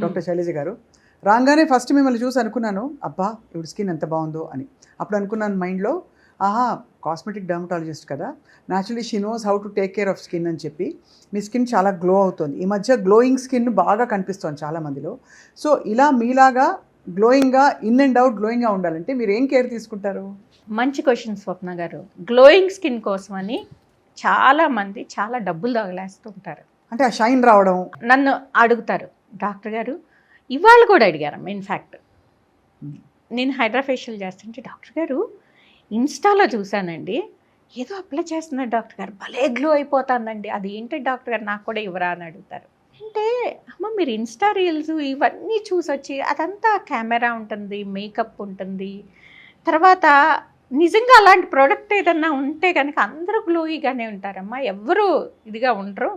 Doctor Shailaja గారు. రాగానే first మిమ్మల్ని చూసి అనుకున్నాను, అబ్బా ఇవిడ స్కిన్ ఎంత బాగుందో అని. అప్పుడు అనుకున్నాను మైండ్లో, ఆహా కాస్మెటిక్ డర్మటాలజిస్ట్ కదా, naturally she knows how to take care of skin అని చెప్పి మీ స్కిన్ చాలా గ్లో అవుతుంది. ఈ మధ్య గ్లోయింగ్ స్కిన్ బాగా కనిపిస్తుంది చాలామందిలో. సో ఇలా మీలాగా గ్లోయింగ్గా, ఇన్ అండ్ అవుట్ గ్లోయింగ్గా ఉండాలంటే మీరు ఏం కేర్ తీసుకుంటారు? మంచి క్వశ్చన్ స్వప్న గారు. గ్లోయింగ్ స్కిన్ కోసమని చాలామంది చాలా డబ్బులు తగలేస్తుంటారు. అంటే ఆ షైన్ రావడం. నన్ను అడుగుతారు, డాక్టర్ గారు ఇవాళ కూడా అడిగారు. ఇన్ఫ్యాక్ట్ నేను హైడ్రా ఫేషియల్ చేస్తుంటే, డాక్టర్ గారు ఇన్స్టాలో చూశానండి, ఏదో అప్లై చేస్తున్నారు డాక్టర్ గారు, భలే గ్లో అయిపోతుందండి, అది ఏంటి డాక్టర్ గారు నాకు కూడా ఇవ్వరా అని అడుగుతారు. అంటే అమ్మ మీరు ఇన్స్టా రీల్స్ ఇవన్నీ చూసొచ్చి, అదంతా కెమెరా ఉంటుంది, మేకప్ ఉంటుంది, తర్వాత నిజంగా అలాంటి ప్రోడక్ట్ ఏదన్నా ఉంటే కనుక అందరూ గ్లోయిగానే ఉంటారమ్మా, ఎవరు ఇదిగా ఉండరు.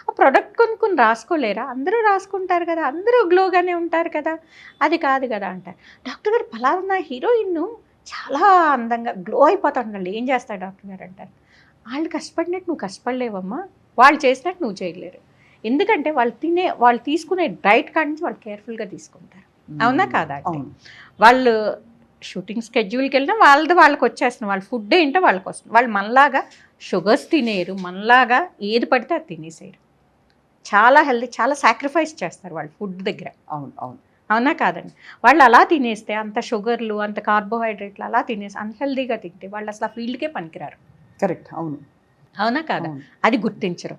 ఆ ప్రోడక్ట్ కొనుక్కుని రాసుకోలేరా? అందరూ రాసుకుంటారు కదా, అందరూ గ్లోగానే ఉంటారు కదా, అది కాదు కదా అంటారు. డాక్టర్ గారు ఫలానా హీరోయిన్ చాలా అందంగా గ్లో అయిపోతాడు, ఏం చేస్తాడు డాక్టర్ గారు అంటారు. వాళ్ళు కష్టపడినట్టు నువ్వు కష్టపడలేవమ్మా, వాళ్ళు చేసినట్టు నువ్వు చేయలేరు. ఎందుకంటే వాళ్ళు తీసుకునే డైట్ కాడి నుంచి వాళ్ళు కేర్ఫుల్గా తీసుకుంటారు. అవునా కాదా? వాళ్ళు షూటింగ్ స్కెడ్యూల్కి వెళ్ళినా వాళ్ళకి వచ్చేస్తుంది, వాళ్ళ ఫుడ్ ఏంటో వాళ్ళకి వస్తుంది. వాళ్ళు మనలాగా షుగర్స్ తినేరు, మనలాగా ఏది పడితే అది తినేసేయరు. చాలా హెల్తీ, చాలా సాక్రిఫైస్ చేస్తారు వాళ్ళు ఫుడ్ దగ్గర. అవునా కాదండి? వాళ్ళు అలా తినేస్తే, అంత షుగర్లు, అంత కార్బోహైడ్రేట్లు అలా తినేసి అన్హెల్దీగా తింటే వాళ్ళు అసలు ఆ ఫీల్డ్కే పనికిరారు. కరెక్ట్. అవునా కాదా? అది గుర్తించరు.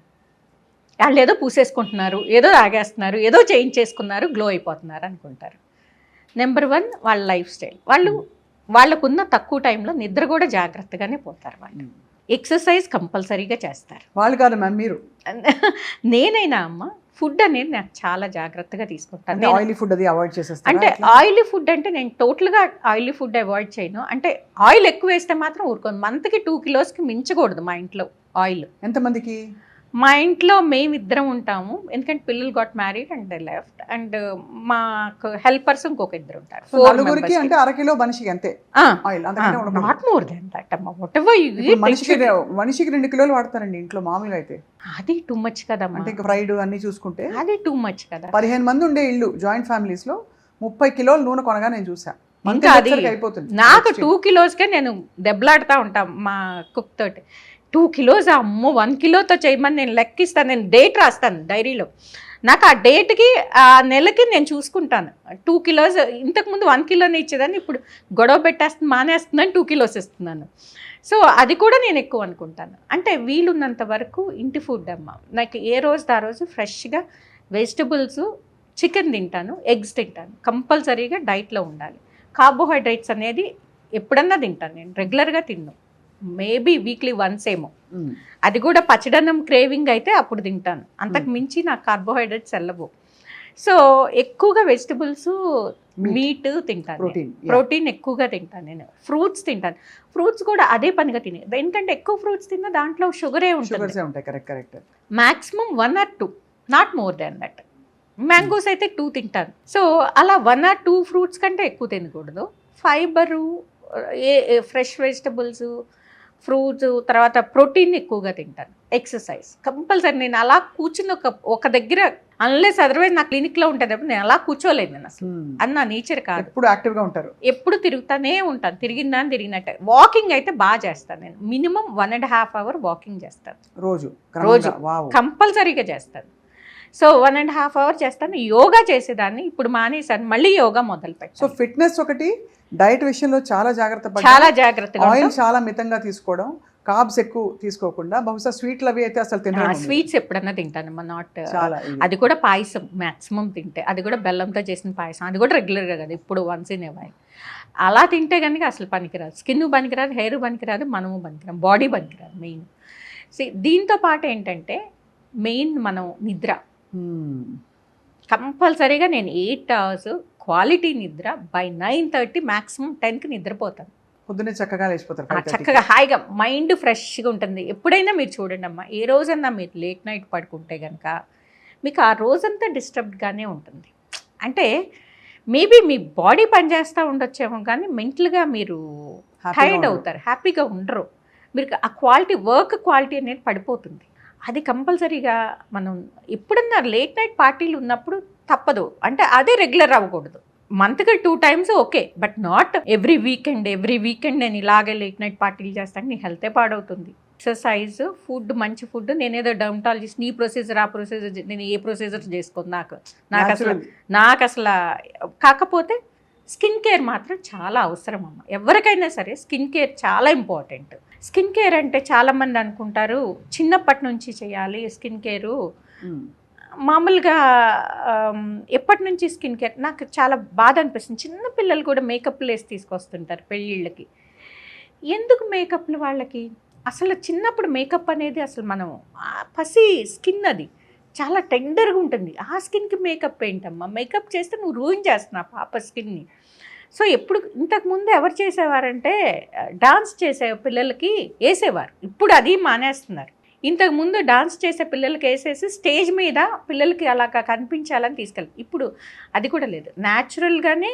వాళ్ళు ఏదో పూసేసుకుంటున్నారు, ఏదో తాగేస్తున్నారు, ఏదో చేయించేసుకున్నారు, గ్లో అయిపోతున్నారు అనుకుంటారు. నెంబర్ 1 వాళ్ళ లైఫ్ స్టైల్. వాళ్ళకున్న తక్కువ టైంలో నిద్ర కూడా జాగ్రత్తగానే పోతారు. వాళ్ళు ఎక్సర్సైజ్ కంపల్సరీగా చేస్తారు. వాళ్ళు కాదు మ్యామ్, మీరు. నేనైనా అమ్మ ఫుడ్ అనేది నాకు చాలా జాగ్రత్తగా తీసుకుంటాను. ఆయిలీ ఫుడ్ అది అవాయిడ్ చేసేస్తాను. అంటే ఆయిలీ ఫుడ్ అంటే నేను టోటల్గా ఆయిలీ ఫుడ్ అవాయిడ్ చేయను. అంటే ఆయిల్ ఎక్కువ వేస్తే మాత్రం ఊరుకోను. మంత్కి 2 కిలోస్కి మించకూడదు మా ఇంట్లో ఆయిల్. ఎంతమందికి? మా ఇంట్లో మేమిద్దరం ఉంటాము, ఎందుకంటే పిల్లలు got married and they left, and మాకు హెల్పర్స్ ఇంకొక ఇద్దరు ఉంటారు. 4 నలుగురికి అంటే 1 కిలో మనిషికి అంతే oil. Not more than that అమ్మ. వాటెవర్ యు ఈట్, మనిషికి 2 కిలోలు వాడతారండి ఇంట్లో మామూలుగా అయితే. అది టూ మచ్ కదమ్మా. అంటే ఫ్రైడ్ అన్ని చూసుకుంటే అది టూ మచ్ కదా. 15 మంది ఉండే ఇల్లు జాయింట్ ఫ్యామిలీస్ లో 30 కిలోలు నూనె కొనగా నేను చూసా. ఇంకా అది నాకు 2 కిలోస్కే నేను దెబ్బలాడుతూ ఉంటాం మా కుక్ తోటి. 2 కిలోస్ అమ్మో, 1 కిలోతో చేయమని నేను లెక్కిస్తాను. నేను డేట్ రాస్తాను డైరీలో. నాకు ఆ డేట్కి ఆ నెలకి నేను చూసుకుంటాను. 2 కిలోస్ ఇంతకుముందు 1 కిలోనే ఇచ్చేదాన్ని, ఇప్పుడు గొడవ పెట్టేస్తుంది, మానేస్తుందని 2 కిలోస్ ఇస్తున్నాను. సో అది కూడా నేను ఎక్కువ అనుకుంటాను. అంటే వీలున్నంత వరకు ఇంటి ఫుడ్ అమ్మ. నాకు ఏ రోజు ఆ రోజు ఫ్రెష్గా వెజిటబుల్స్, చికెన్ తింటాను, ఎగ్స్ తింటాను. కంపల్సరీగా డైట్లో ఉండాలి. కార్బోహైడ్రేట్స్ అనేది ఎప్పుడన్నా తింటాను, నేను రెగ్యులర్గా తిన్ను. మేబీ వీక్లీ వన్స్ ఏమో, అది కూడా పచ్చడన్నం క్రేవింగ్ అయితే అప్పుడు తింటాను. అంతకు మించి నాకు కార్బోహైడ్రేట్స్ వెళ్ళవు. సో ఎక్కువగా వెజిటబుల్స్, మీట్ తింటాను, ప్రోటీన్ ఎక్కువగా తింటాను. నేను ఫ్రూట్స్ తింటాను. ఫ్రూట్స్ కూడా అదే పనిగా తినేది, ఎందుకంటే ఎక్కువ ఫ్రూట్స్ తిన్నా దాంట్లో షుగరే ఉంటుంది. Maximum 1 or 2, not more than that. Mangoes అయితే 2 తింటాను. సో అలా 1 or 2 ఫ్రూట్స్ కంటే ఎక్కువ తినకూడదు. ఫైబరు, ఫ్రెష్ వెజిటబుల్స్, ఫ్రూట్స్, తర్వాత ప్రోటీన్ ఎక్కువగా తింటాను. Exercise compulsory. నేను అలా కూర్చుని ఒక దగ్గర, అన్లెస్ అదర్వైజ్ నా క్లినిక్లో ఉంటుంది, నేను అలా కూర్చోలేదు. నేను అసలు అది నా నేచర్ కాదు. ఎప్పుడు యాక్టివ్గా ఉంటారు, ఎప్పుడు తిరుగుతానే ఉంటాను. తిరిగినట్టే. వాకింగ్ అయితే బాగా చేస్తాను. నేను మినిమం 1.5 hour వాకింగ్ చేస్తాను రోజు కంపల్సరీగా చేస్తాను. సో 1.5 hour చేస్తాను. యోగా చేసేదాన్ని, ఇప్పుడు మానేసాను, మళ్ళీ యోగా మొదలు పెట్టాను. సో ఫిట్నెస్ ఒకటి, డైట్ విషయంలో చాలా జాగ్రత్తగా ఆయిల్ చాలా మితంగా తీసుకోవడం, కార్బ్స్ ఎక్కువ తీసుకోకుండా, బహుశా స్వీట్లు అవి అయితే అసలు తినను. స్వీట్స్ ఎప్పుడన్నా తింటాను, నాట్ అది కూడా పాయసం మ్యాక్సిమం తింటే, అది కూడా బెల్లంతో చేసిన పాయసం, అది కూడా రెగ్యులర్గా కదా, ఇప్పుడు వన్స్ ఇన్ ఏ వైల్. అలా తింటే కనుక అసలు పనికిరాదు. స్కిన్ పనికిరాదు, హెయిర్ పనికిరాదు, మనము పనికిరాదు, బాడీ పనికిరాదు. మెయిన్ దీంతో పాటు ఏంటంటే మెయిన్ మనం నిద్ర కంపల్సరీగా. నేను 8 hours క్వాలిటీ నిద్ర, బై 9:30 మ్యాక్సిమం 10కి నిద్రపోతాను. పొద్దున్నే చక్కగా లేచిపోతారు, చక్కగా హాయిగా, మైండ్ ఫ్రెష్గా ఉంటుంది. ఎప్పుడైనా మీరు చూడండి అమ్మా, ఏ రోజన్నా మీరు లేట్ నైట్ పడుకుంటే కనుక మీకు ఆ రోజంతా డిస్టర్బ్డ్గానే ఉంటుంది. అంటే మేబీ మీ బాడీ పనిచేస్తూ ఉండొచ్చేమో, కానీ మెంటల్గా మీరు టైర్డ్ అవుతారు, హ్యాపీగా ఉండరు. మీరు ఆ క్వాలిటీ, వర్క్ క్వాలిటీ అనేది పడిపోతుంది. అది కంపల్సరీగా మనం ఎప్పుడన్నా లేట్ నైట్ పార్టీలు ఉన్నప్పుడు తప్పదు, అంటే అదే రెగ్యులర్ అవ్వకూడదు. మంత్కి 2 times okay, but not every weekend నేను ఇలాగే లేట్ నైట్ పార్టీలు చేస్తాను, నీ హెల్తే పాడవుతుంది. ఎక్సర్సైజ్, ఫుడ్, మంచి ఫుడ్. నేనేదో డర్మటాలజిస్ట్ నీ ప్రొసీజర్ ఆ ప్రొసీజర్, నేను ఏ ప్రొసీజర్ చేసుకోను. నాకు అసలు కాకపోతే స్కిన్ కేర్ మాత్రం చాలా అవసరం అమ్మ. ఎవరికైనా సరే స్కిన్ కేర్ చాలా ఇంపార్టెంట్. స్కిన్ కేర్ అంటే చాలామంది అనుకుంటారు చిన్నప్పటి నుంచి చేయాలి స్కిన్ కేరు. మామూలుగా ఎప్పటి నుంచి స్కిన్ కేర్ నాకు చాలా బాధ అనిపిస్తుంది. చిన్న పిల్లలు కూడా మేకప్లు వేసి తీసుకొస్తుంటారు పెళ్ళిళ్ళకి. ఎందుకు మేకప్లు వాళ్ళకి? అసలు చిన్నప్పుడు మేకప్ అనేది అసలు మనం పసి స్కిన్ అది చాలా టెండర్గా ఉంటుంది. ఆ స్కిన్కి మేకప్ ఏంటమ్మా? మేకప్ చేస్తే నువ్వు రూయిన్ చేస్తున్నావు పాప స్కిన్ని. సో ఎప్పుడు ఇంతకుముందు ఎవరు చేసేవారంటే డాన్స్ చేసే పిల్లలకి వేసేవారు, ఇప్పుడు అది మానేస్తున్నారు. ఇంతకుముందు డాన్స్ చేసే పిల్లలకి వేసేసి స్టేజ్ మీద పిల్లలకి అలాగా కనిపించాలని తీసుకెళ్ళి, ఇప్పుడు అది కూడా లేదు. న్యాచురల్గానే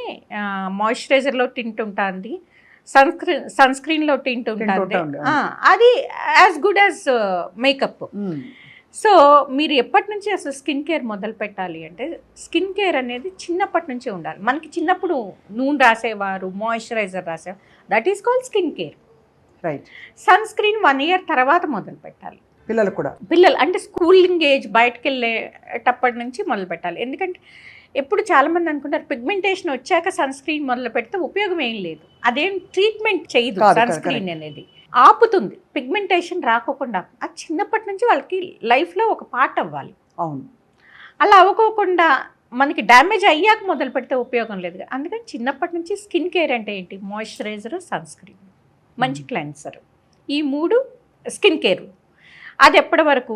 మాయిశ్చరైజర్లో టింట్ ఉంటుంది, సన్ స్క్రీన్లో టింట్ ఉంటుంది, అది as good as makeup. So మీరు ఎప్పటి నుంచి అసలు స్కిన్ కేర్ మొదలు పెట్టాలి అంటే స్కిన్ కేర్ అనేది చిన్నప్పటి నుంచే ఉండాలి. మనకి చిన్నప్పుడు నూనె రాసేవారు, మాయిశ్చరైజర్ రాసేవారు, that is called skin care. Right. Sunscreen 1 year తర్వాత మొదలు పెట్టాలి పిల్లలు అంటే స్కూలింగ్ ఏజ్ బయటకు వెళ్ళేటప్పటి నుంచి మొదలు పెట్టాలి. ఎందుకంటే ఎప్పుడు చాలామంది అనుకుంటారు పిగ్మెంటేషన్ వచ్చాక సన్ స్క్రీన్ మొదలు పెడితే ఉపయోగం ఏం లేదు, అదేం ట్రీట్మెంట్ చేయదు. సన్ స్క్రీన్ అనేది ఆపుతుంది, పిగ్మెంటేషన్ రాకోకుండా. అది చిన్నప్పటి నుంచి వాళ్ళకి లైఫ్లో ఒక పార్ట్ అవ్వాలి. అవును, అలా అవ్వకోకుండా మనకి డ్యామేజ్ అయ్యాక మొదలు పెడితే ఉపయోగం లేదు. అందుకని చిన్నప్పటి నుంచి స్కిన్ కేర్ అంటే ఏంటి? మాయిశ్చరైజర్, సన్ స్క్రీన్, మంచి క్లెన్సర్, ఈ 3 స్కిన్ కేర్. అది ఎప్పటి వరకు?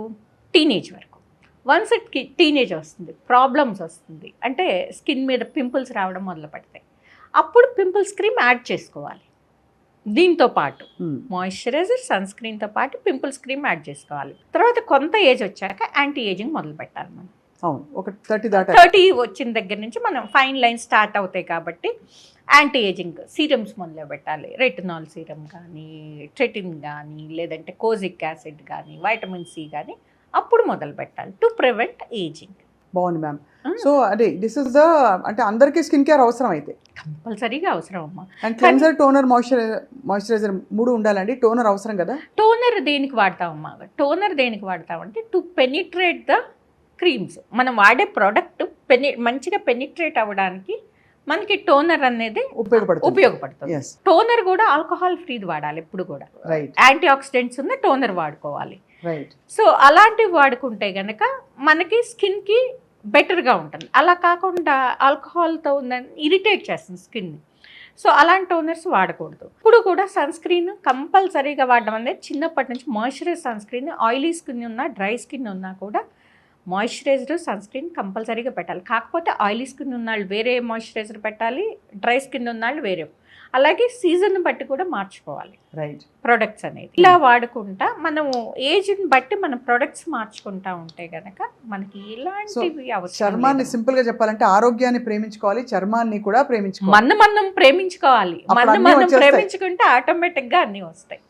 టీనేజ్ వరకు. వన్స్ టీనేజ్ వస్తుంది, ప్రాబ్లమ్స్ వస్తుంది, అంటే స్కిన్ మీద పింపుల్స్ రావడం మొదలు పెడతాయి, అప్పుడు పింపుల్స్ క్రీమ్ యాడ్ చేసుకోవాలి. దీంతో పాటు మాయిశ్చరైజర్, సన్ స్క్రీన్తో పాటు పింపుల్స్ క్రీమ్ యాడ్ చేసుకోవాలి. తర్వాత కొంత ఏజ్ వచ్చాక యాంటీ ఏజింగ్ మొదలు పెట్టాలి మనం. ఒక 30 వచ్చిన దగ్గర నుంచి మనం ఫైన్ లైన్ స్టార్ట్ అవుతాయి కాబట్టి యాంటీ ఏజింగ్ సీరమ్స్ మొదలు పెట్టాలి. రెటినాల్ సీరం కానీ, ట్రెటిన్ కానీ, లేదంటే కోజిక్ యాసిడ్ కానీ, వైటమిన్ సి కానీ అప్పుడు మొదలు పెట్టాలి టు ప్రివెంట్ ఏజింగ్. బాగుంది మ్యామ్. సో అదే దిస్ ఇస్ ద అంటే అందరికీ స్కిన్ కేర్ అవసరం అయితే కంపల్సరీగా అవసరం అమ్మా. అండ్ క్లెన్సర్, టోనర్, మాయిశ్చరైజర్ 3 ఉండాలండి. టోనర్ అవసరం కదా? టోనర్ దేనికి వాడతామమ్మా? టోనర్ దేనికి వాడతామంటే టు పెనిట్రేట్ ద క్రీమ్స్. మనం వాడే ప్రోడక్ట్ మంచిగా పెనిట్రేట్ అవ్వడానికి మనకి టోనర్ అనేది ఉపయోగపడుతుంది. టోనర్ కూడా ఆల్కహాల్ ఫ్రీది వాడాలి ఎప్పుడు కూడా. యాంటీ ఆక్సిడెంట్స్ ఉన్న టోనర్ వాడుకోవాలి. సో అలాంటివి వాడుకుంటే గనక మనకి స్కిన్కి బెటర్గా ఉంటుంది. అలా కాకుండా ఆల్కహాల్తో ఉందని ఇరిటేట్ చేస్తుంది స్కిన్ని. సో అలాంటి టోనర్స్ వాడకూడదు. ఇప్పుడు కూడా సన్ స్క్రీన్ కంపల్సరీగా వాడడం అనేది చిన్నప్పటి నుంచి. Moisturise sunscreen, oily skin ఉన్నా, డ్రై స్కిన్ ఉన్నా కూడా మాయిశ్చరైజర్, సన్ స్క్రీన్ కంపల్సరీగా పెట్టాలి. కాకపోతే ఆయిలీ స్కిన్ ఉన్నవాళ్ళు వేరే మాయిశ్చరైజర్ పెట్టాలి, డ్రై స్కిన్ ఉన్నవాళ్ళు వేరే. అలాగే సీజన్ బట్టి కూడా మార్చుకోవాలి ప్రొడక్ట్స్ అనేది. ఇలా వాడుకుంటా మనము ఏజ్ని బట్టి మన ప్రొడక్ట్స్ మార్చుకుంటా ఉంటే గనక మనకి ఎలాంటివి అవసరం. చర్మాన్ని సింపుల్ గా చెప్పాలంటే ఆరోగ్యాన్ని ప్రేమించుకోవాలి, చర్మాన్ని కూడా ప్రేమించుకోవాలి. మనం ప్రేమించుకోవాలి. మనం ప్రేమించుకుంటే ఆటోమేటిక్ గా అన్ని వస్తాయి.